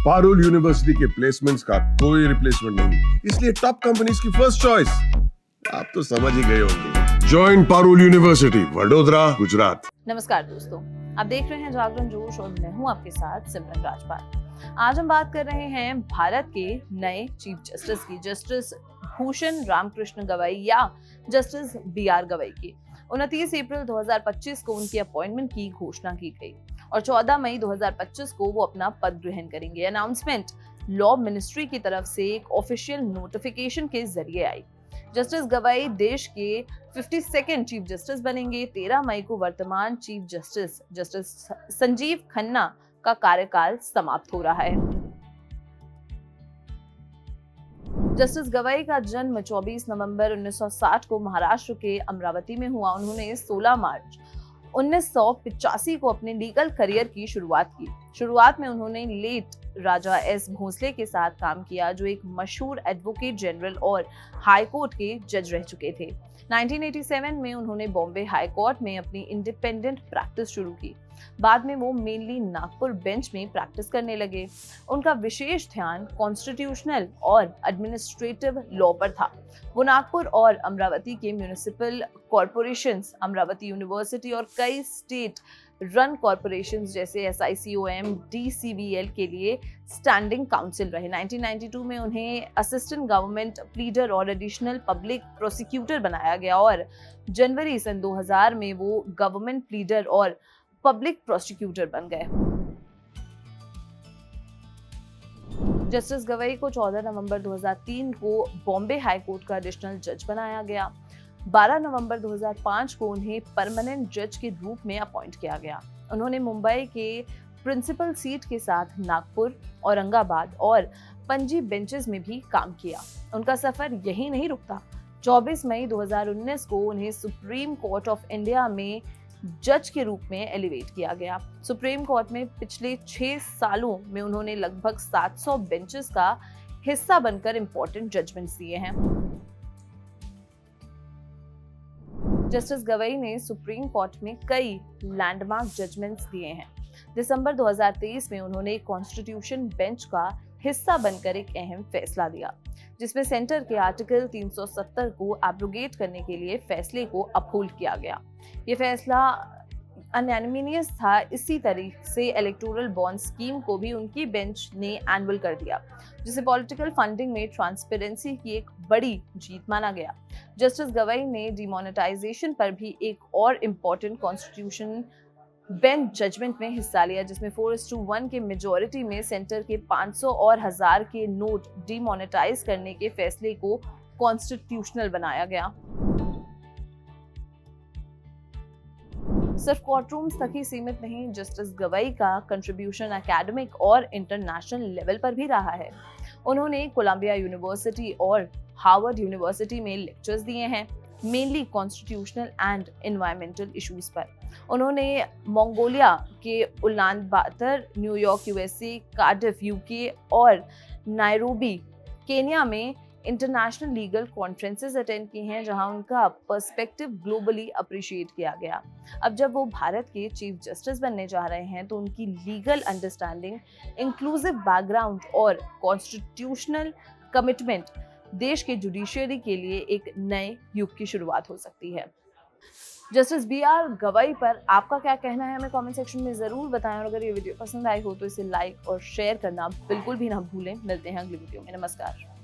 Parul university के placements का कोई रिप्लेसमेंट नहीं, इसलिए टॉप कंपनीज की फर्स्ट चॉइस। आप तो समझ ही गए होंगे। Join Parul university, Vadodara, Gujarat. नमस्कार दोस्तों, आप देख रहे हैं जागरण जोश और मैं हूं आपके साथ सिमरन राजपाल। आज हम बात कर रहे हैं भारत के नए चीफ जस्टिस की, जस्टिस भूषण रामकृष्ण गवई या जस्टिस BR गवई की। 29 अप्रैल 2025 को उनकी अपॉइंटमेंट की घोषणा की गई और 14 मई 2025 को वो अपना पद ग्रहण करेंगे। अनाउंसमेंट लॉ मिनिस्ट्री की तरफ से एक ऑफिशियल नोटिफिकेशन के जरिए आई। जस्टिस गवई देश के 52nd चीफ जस्टिस बनेंगे। 13 मई को वर्तमान चीफ जस्टिस संजीव खन्ना का कार्यकाल समाप्त हो रहा है। जस्टिस गवई का जन्म 24 नवंबर 1960 को महाराष्ट्र के अमरावती में हुआ। उन्होंने 16 मार्च 1985 को अपने लीगल करियर की शुरुआत की। शुरुआत में उन्होंने लेट राजा S भोसले के साथ काम किया, जो एक मशहूर एडवोकेट जनरल और हाई कोर्ट के जज रह चुके थे। 1987 में उन्होंने बॉम्बे हाई कोर्ट में अपनी इंडिपेंडेंट प्रैक्टिस शुरू की। बाद में वो मेनली नागपुर बेंच में प्रैक्टिस करने लगे। उनका विशेष ध्यान कॉन्स्टिट्यूशनल और एडमिनिस्ट्रेटिव लॉ पर था। वो नागपुर और अमरावती के म्युनिसिपल कॉरपोरेशंस, अमरावती यूनिवर्सिटी और कई स्टेट रन कॉरपोरेशंस जैसे SICOM, DCVL के लिए स्टैंडिंग काउंसिल रहे। 1992 में उन्हें असिस्टेंट गवर्नमेंट प्लीडर और एडिशनल पब्लिक प्रोसिक्यूटर बनाया गया और जनवरी सन 2000 में वो गवर्नमेंट प्लीडर और पब्लिक प्रोसिक्यूटर बन गए। जस्टिस गवई को 14 नवंबर 2003 को बॉम्बे हाई कोर्ट का एडिशनल जज बनाया गया। 12 नवंबर 2005 को उन्हें परमानेंट जज के रूप में अपॉइंट किया गया। उन्होंने मुंबई के प्रिंसिपल सीट के साथ नागपुर, औरंगाबाद और पणजी बेंचेस में भी काम किया। उनका सफर यहीं नहीं रुकता। 24 मई 2019 को उन्हें सुप्रीम कोर्ट ऑफ इंडिया में जज के रूप में एलिवेट किया गया। सुप्रीम कोर्ट में पिछले 6 सालों में उन्होंने लगभग 700 बेंचेस का हिस्सा बनकर इंपॉर्टेंट जजमेंट्स दिए हैं। जस्टिस गवई ने सुप्रीम कोर्ट में कई लैंडमार्क जजमेंट्स दिए हैं। दिसंबर 2023 में उन्होंने कॉन्स्टिट्यूशन बेंच का हिस्सा बनकर एक अहम फैसला दिया, जिसमें सेंटर के आर्टिकल 370 को एब्रोगेट करने के लिए फैसले को अपहोल्ड किया गया। ये फैसला अनएनिमिनियस था। इसी तरह से इलेक्टोरल बॉन्ड स्कीम को भी उनकी बेंच ने एनुअल कर दिया, जिसे पॉलिटिकल फंडिंग में ट्रांसपेरेंसी की एक बड़ी जीत माना गया। जस्टिस गवई ने डिमोनेटाइजेशन पर भी एक और इम्पोर्टेंट कॉन्स्टिट्यूशन बेंच जजमेंट में हिस्सा लिया, जिसमें 4:1 के मेजॉरिटी में सेंटर के 500 और 1000 के नोट डिमोनेटाइज करने के फैसले को कॉन्स्टिट्यूशनल बनाया गया। सिर्फ कोर्टरूम्स तक ही सीमित नहीं, जस्टिस गवई का कंट्रीब्यूशन एकेडमिक और इंटरनेशनल लेवल पर भी रहा है। उन्होंने कोलंबिया यूनिवर्सिटी और हार्वर्ड यूनिवर्सिटी में लेक्चर्स दिए हैं, mainly constitutional and environmental issues पर। उन्होंने मंगोलिया के Ulaanbaatar, New York USA, Cardiff UK और नायरोबी केन्या में इंटरनेशनल लीगल कॉन्फ्रेंसेस अटेंड की हैं, जहां उनका पर्सपेक्टिव ग्लोबली अप्रिशिएट किया गया। अब जब वो भारत के चीफ जस्टिस बनने जा रहे हैं, तो उनकी लीगल अंडरस्टैंडिंग, इंक्लूसिव बैकग्राउंड और कॉन्स्टिट्यूशनल कमिटमेंट देश के जुडिशियरी के लिए एक नए युग की शुरुआत हो सकती है। जस्टिस BR गवई पर आपका क्या कहना है, हमें कमेंट सेक्शन में जरूर बताएं और अगर ये वीडियो पसंद आई हो तो इसे लाइक और शेयर करना बिल्कुल भी ना भूलें। मिलते हैं अगली वीडियो में। नमस्कार।